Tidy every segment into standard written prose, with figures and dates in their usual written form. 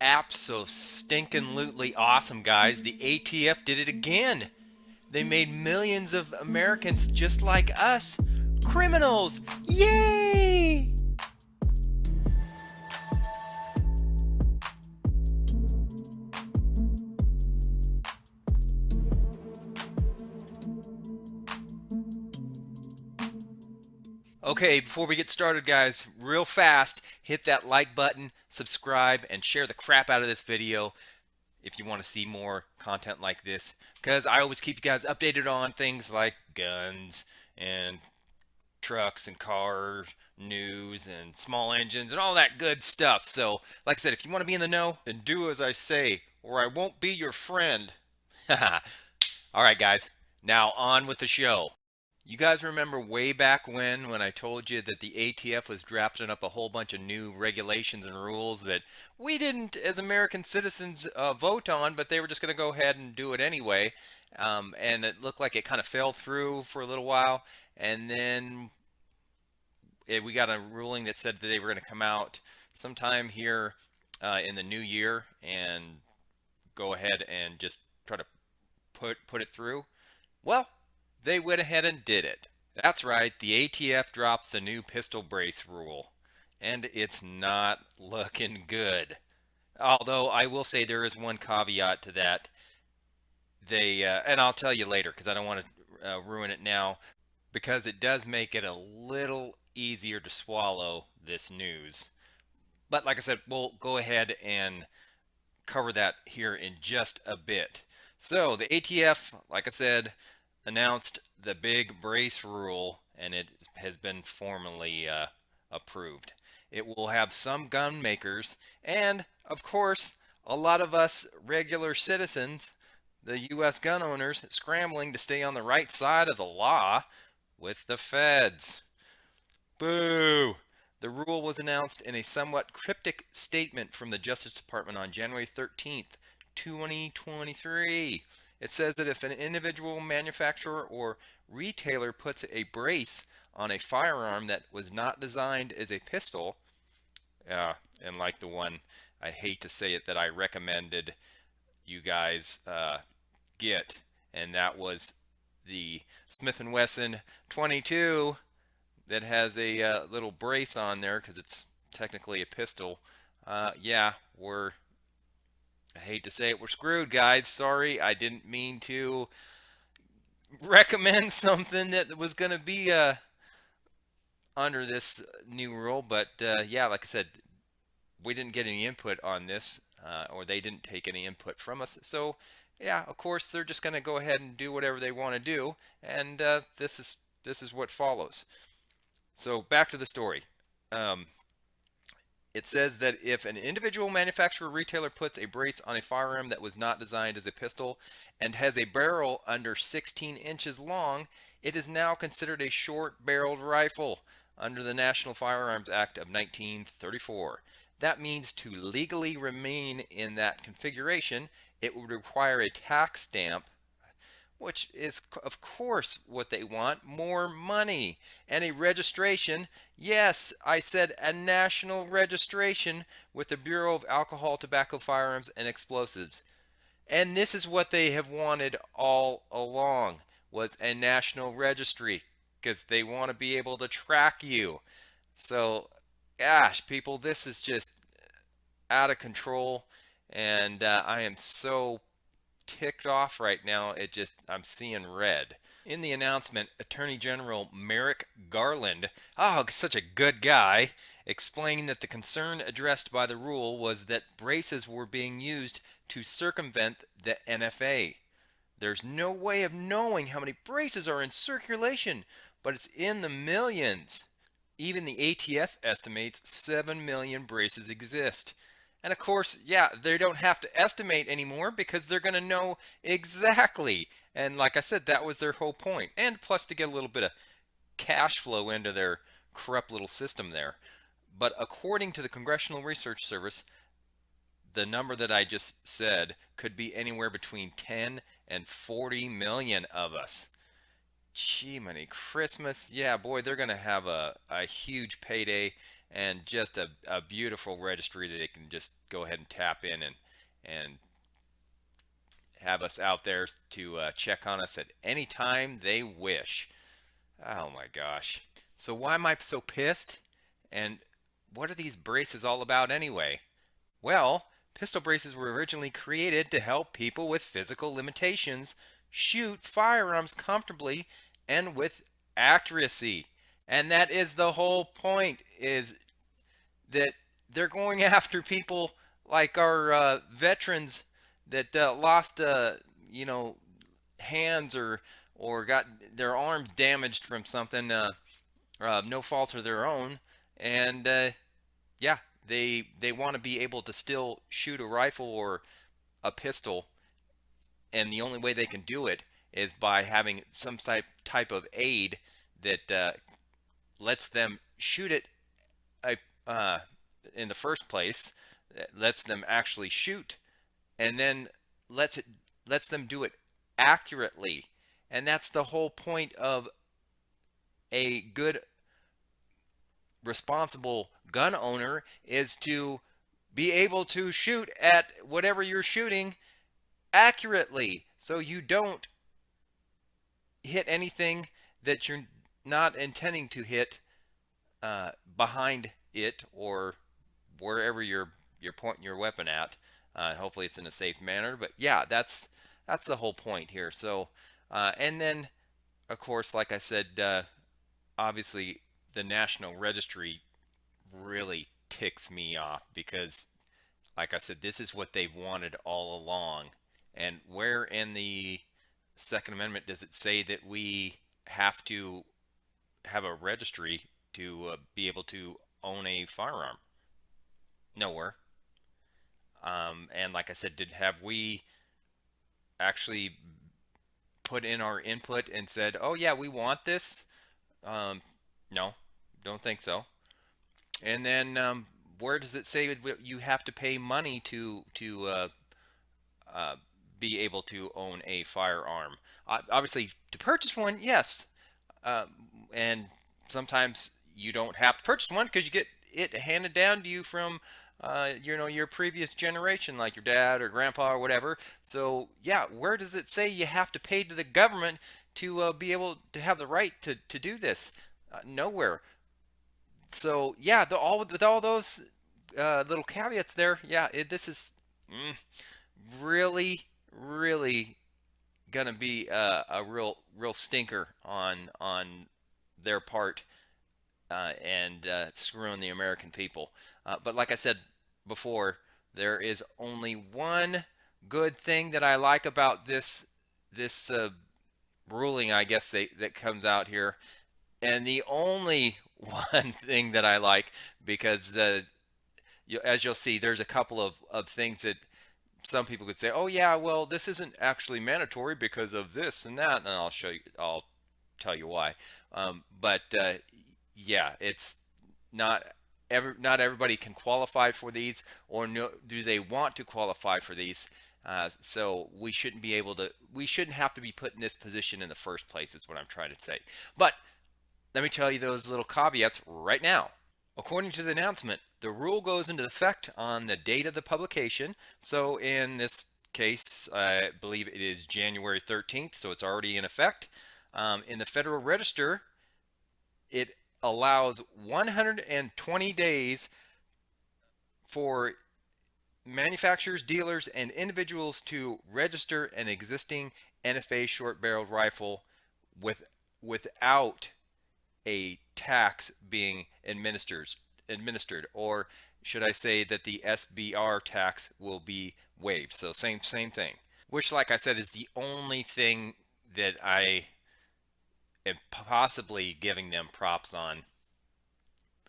Abso-stinkin-lutely awesome, guys. The ATF did it again. They made millions of Americans just like us criminals. Yay! Okay, before we get started, guys, real fast, hit that like button, subscribe, and share the crap out of this video if you want to see more content like this, because I always keep you guys updated on things like guns and trucks and cars, news and small engines and all that good stuff. So, like I said, if you want to be in the know, then do as I say, or I won't be your friend. All right, guys, now on with the show. You guys remember way back when I told you that the ATF was drafting up a whole bunch of new regulations and rules that we didn't, as American citizens, vote on, but they were just going to go ahead and do it anyway. And it looked like it kind of fell through for a little while. And then we got a ruling that said that they were going to come out sometime here in the new year and go ahead and just try to put it through. Well, they went ahead and did it. That's right, the ATF drops the new pistol brace rule, and it's not looking good. Although I will say there is one caveat to that. And I'll tell you later because I don't want to ruin it now, because it does make it a little easier to swallow this news. But like I said, we'll go ahead and cover that here in just a bit. So the ATF, like I said, announced the big brace rule, and it has been formally approved. It will have some gun makers and, of course, a lot of us regular citizens, the U.S. gun owners, scrambling to stay on the right side of the law with the feds. Boo! The rule was announced in a somewhat cryptic statement from the Justice Department on January 13th, 2023. It says that if an individual manufacturer or retailer puts a brace on a firearm that was not designed as a pistol, and like the one, I hate to say it, that I recommended you guys get, and that was the Smith & Wesson 22 that has a little brace on there because it's technically a pistol. Yeah, I hate to say it, we're screwed, guys. Sorry, I didn't mean to recommend something that was going to be under this new rule, but yeah, like I said, we didn't get any input on this, or they didn't take any input from us. So, yeah, of course, they're just going to go ahead and do whatever they want to do, and this is what follows. So back to the story. It says that if an individual manufacturer or retailer puts a brace on a firearm that was not designed as a pistol and has a barrel under 16 inches long, it is now considered a short-barreled rifle under the National Firearms Act of 1934. That means to legally remain in that configuration, it would require a tax stamp, which is, of course, what they want, more money, and a registration. Yes, I said a national registration with the Bureau of Alcohol, Tobacco, Firearms, and Explosives. And this is what they have wanted all along, was a national registry, because they want to be able to track you. So, gosh, people, this is just out of control, and I am so ticked off right now. I'm seeing red. In the announcement, Attorney General Merrick Garland, such a good guy, explained that the concern addressed by the rule was that braces were being used to circumvent the NFA. There's no way of knowing how many braces are in circulation, but it's in the millions. Even the ATF estimates 7 million braces exist. And of course, yeah, they don't have to estimate anymore because they're going to know exactly. And like I said, that was their whole point. And plus to get a little bit of cash flow into their corrupt little system there. But according to the Congressional Research Service, the number that I just said could be anywhere between 10 and 40 million of us. Gee, money Christmas. Yeah, boy, they're gonna have a huge payday and just a beautiful registry that they can just go ahead and tap in and have us out there to check on us at any time they wish. Oh my gosh. So why am I so pissed? And what are these braces all about anyway? Well, pistol braces were originally created to help people with physical limitations shoot firearms comfortably and with accuracy. And that is the whole point, is that they're going after people like our veterans that lost you know hands or got their arms damaged from something, no fault of their own. And yeah, they want to be able to still shoot a rifle or a pistol, and the only way they can do it is by having some type of aid that lets them shoot it uh, uh, in the first place, that lets them actually shoot, and then lets it lets them do it accurately. And that's the whole point of a good responsible gun owner, is to be able to shoot at whatever you're shooting accurately, so you don't hit anything that you're not intending to hit behind it or wherever you're pointing your weapon at. Hopefully it's in a safe manner, but yeah, that's the whole point here. So and then of course, like I said, obviously the National Registry really ticks me off because, like I said, this is what they've wanted all along. And where in the Second Amendment does it say that we have to have a registry to be able to own a firearm? Nowhere. And like I said, have we actually put in our input and said, "Oh yeah, we want this"? No, don't think so. And then where does it say you have to pay money to uh, be able to own a firearm? Obviously, to purchase one, yes. Uh, and sometimes you don't have to purchase one because you get it handed down to you from your previous generation, like your dad or grandpa or whatever. So yeah, where does it say you have to pay to the government to be able to have the right to do this? Nowhere. So yeah, with all those little caveats there, yeah, this is really, really gonna be a real stinker on their part, and screwing the American people. But like I said before, there is only one good thing that I like about this ruling, I guess that comes out here, and the only one thing that I like, because as you'll see, there's a couple of things that some people could say, oh yeah, well, this isn't actually mandatory because of this and that, and I'll tell you why. But yeah, it's not not everybody can qualify for these, or no, do they want to qualify for these. So we shouldn't have to be put in this position in the first place, is what I'm trying to say. But let me tell you those little caveats right now. According to the announcement, the rule goes into effect on the date of the publication. So in this case, I believe it is January 13th, so it's already in effect. In the Federal Register, it allows 120 days for manufacturers, dealers, and individuals to register an existing NFA short-barreled rifle without a tax being administered, or should I say that the SBR tax will be waived. So same thing, which, like I said, is the only thing that I am possibly giving them props on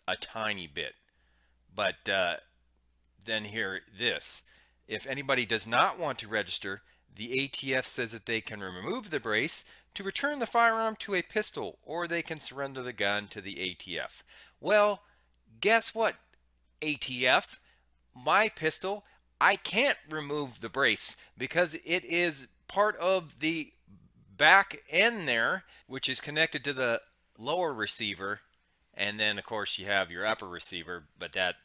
a tiny bit. But then here this, if anybody does not want to register, the ATF says that they can remove the brace to return the firearm to a pistol, or they can surrender the gun to the ATF. Well, guess what, ATF? My pistol, I can't remove the brace because it is part of the back end there, which is connected to the lower receiver, and then of course you have your upper receiver, but that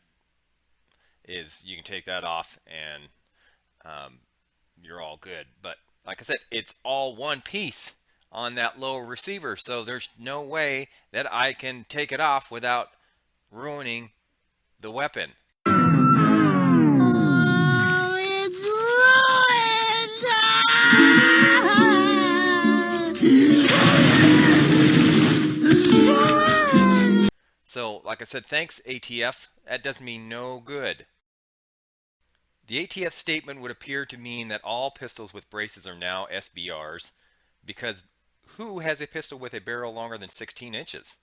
is, you can take that off and um, you're all good. But like I said, it's all one piece on that lower receiver, so there's no way that I can take it off without ruining the weapon. Oh, it's ruined! So like I said, thanks ATF, that does me no good. The ATF statement would appear to mean that all pistols with braces are now SBRs, because who has a pistol with a barrel longer than 16 inches?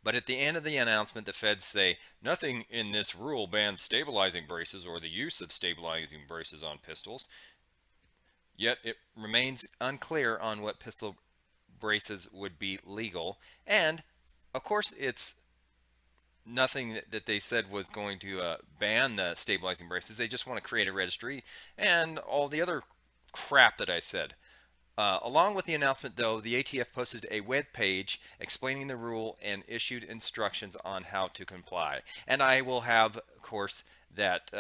But at the end of the announcement, the feds say, nothing in this rule bans stabilizing braces or the use of stabilizing braces on pistols. Yet it remains unclear on what pistol braces would be legal. And of course, it's nothing that they said was going to ban the stabilizing braces. They just want to create a registry and all the other crap that I said. Along with the announcement, though, the ATF posted a web page explaining the rule and issued instructions on how to comply. And I will have, of course, that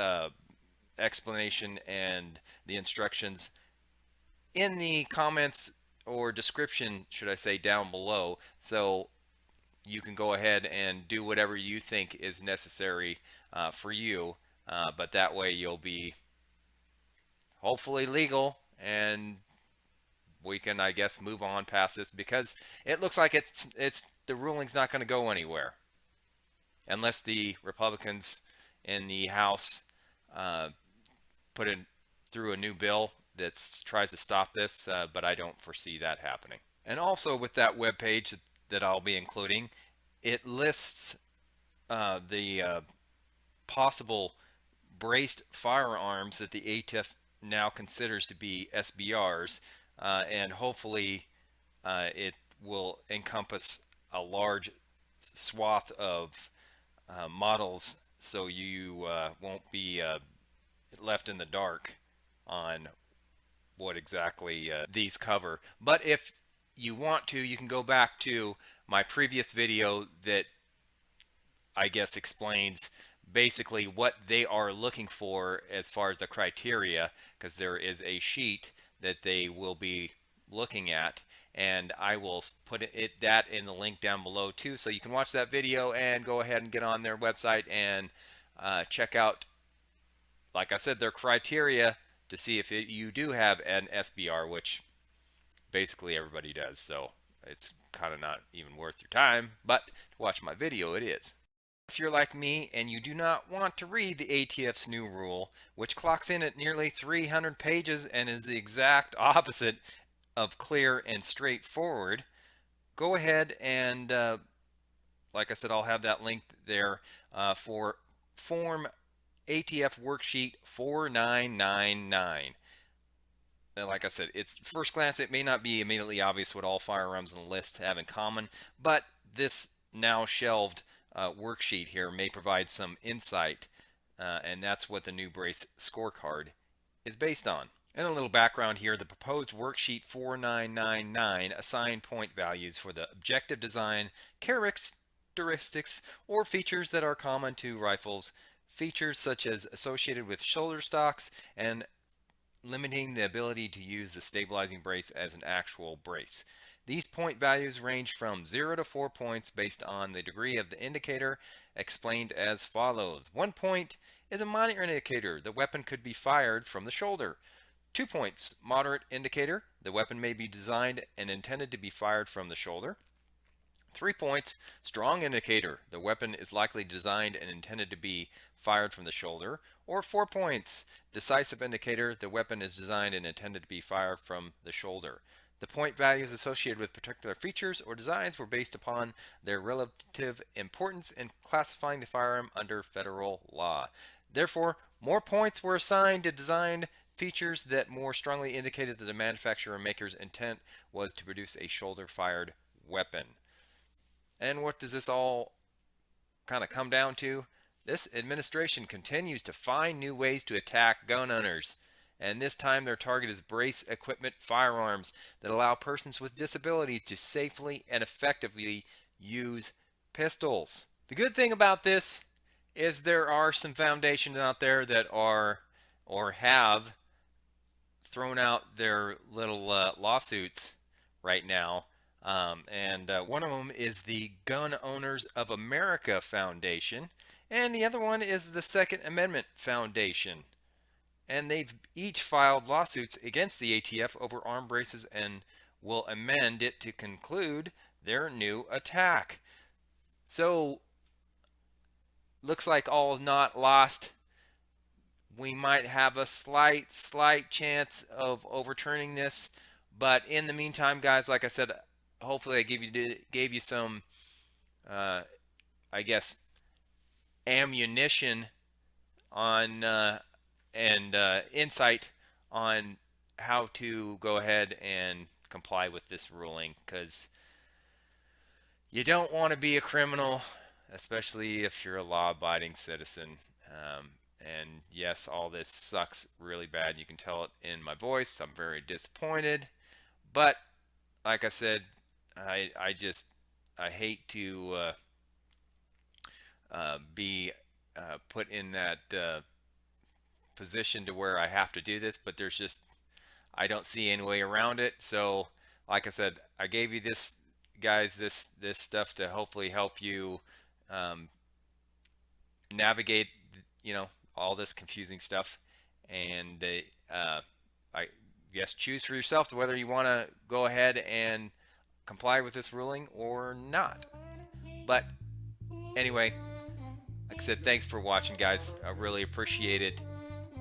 explanation and the instructions in the comments or description, should I say, down below. So you can go ahead and do whatever you think is necessary for you. But that way you'll be hopefully legal, and we can, I guess, move on past this, because it looks like it's the ruling's not going to go anywhere unless the Republicans in the House put in through a new bill that tries to stop this, but I don't foresee that happening. And also with that web page that I'll be including, it lists the possible braced firearms that the ATF now considers to be SBRs, and hopefully it will encompass a large swath of models, so you won't be left in the dark on what exactly these cover. But if you want to, you can go back to my previous video that I guess explains basically what they are looking for as far as the criteria, because there is a sheet that they will be looking at, and I will put that in the link down below too, so you can watch that video and go ahead and get on their website and check out, like I said, their criteria to see if you do have an SBR, which basically everybody does, so it's kind of not even worth your time, but to watch my video it is. If you're like me and you do not want to read the ATF's new rule, which clocks in at nearly 300 pages and is the exact opposite of clear and straightforward, go ahead and, like I said, I'll have that link there for Form ATF Worksheet 4999. And like I said, it's first glance, it may not be immediately obvious what all firearms on the list have in common, but this now shelved worksheet here may provide some insight, and that's what the new brace scorecard is based on. And a little background here, the proposed worksheet 4999 assign point values for the objective design characteristics or features that are common to rifles, features such as associated with shoulder stocks and limiting the ability to use the stabilizing brace as an actual brace. These point values range from 0 to 4 points based on the degree of the indicator, explained as follows. 1 point is a minor indicator. The weapon could be fired from the shoulder. 2 points, moderate indicator. The weapon may be designed and intended to be fired from the shoulder. 3 points, strong indicator. The weapon is likely designed and intended to be fired from the shoulder. Or 4 points, decisive indicator. The weapon is designed and intended to be fired from the shoulder. The point values associated with particular features or designs were based upon their relative importance in classifying the firearm under federal law. Therefore, more points were assigned to design features that more strongly indicated that the manufacturer or maker's intent was to produce a shoulder-fired weapon. And what does this all kind of come down to? This administration continues to find new ways to attack gun owners. And this time their target is brace equipment firearms that allow persons with disabilities to safely and effectively use pistols. The good thing about this is there are some foundations out there that are or have thrown out their little lawsuits right now. And one of them is the Gun Owners of America Foundation, and the other one is the Second Amendment Foundation. And they've each filed lawsuits against the ATF over arm braces and will amend it to conclude their new attack. So, looks like all is not lost. We might have a slight chance of overturning this, but in the meantime, guys, like I said, hopefully I gave you some, I guess, ammunition on and insight on how to go ahead and comply with this ruling, because you don't want to be a criminal, especially if you're a law-abiding citizen. And yes, all this sucks really bad. You can tell it in my voice. I'm very disappointed. But like I said, I hate to be put in that position to where I have to do this, but I don't see any way around it. So like I said, I gave you this, guys, this stuff to hopefully help you navigate, all this confusing stuff. And I guess choose for yourself to whether you want to go ahead and comply with this ruling or not. But anyway, like I said, thanks for watching, guys. I really appreciate it.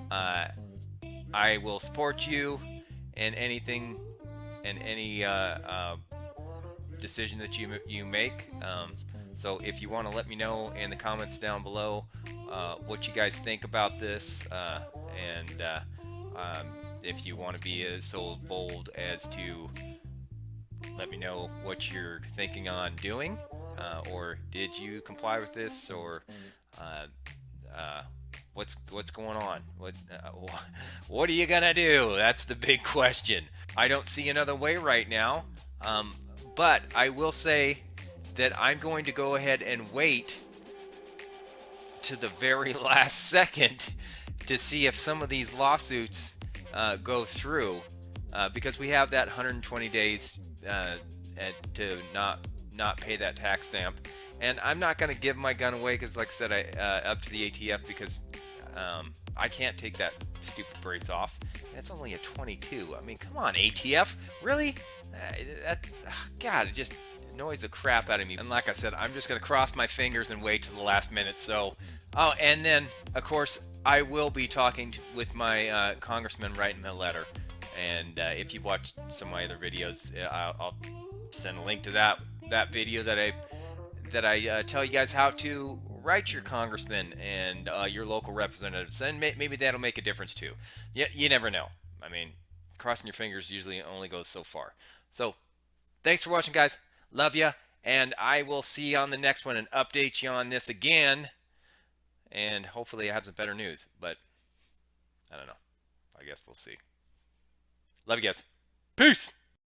I will support you in anything and any decision that you make. So if you want to let me know in the comments down below what you guys think about this, and if you want to be so bold as to let me know what you're thinking on doing, or did you comply with this, or what's going on? What are you gonna do? That's the big question. I don't see another way right now, but I will say that I'm going to go ahead and wait to the very last second to see if some of these lawsuits go through, because we have that 120 days to not pay that tax stamp. And I'm not going to give my gun away because, like I said, up to the ATF, because I can't take that stupid brace off. And it's only a 22. I mean, come on, ATF, really? God, it just annoys the crap out of me. And like I said, I'm just going to cross my fingers and wait till the last minute. So, oh, and then of course I will be talking with my congressman, writing a letter. And if you watched some of my other videos, I'll send a link to that video that I tell you guys how to write your congressman and your local representatives, and maybe that'll make a difference too. You never know. I mean, crossing your fingers usually only goes so far. So, thanks for watching, guys. Love ya, and I will see you on the next one and update you on this again. And hopefully I have some better news, but I don't know. I guess we'll see. Love you guys. Peace.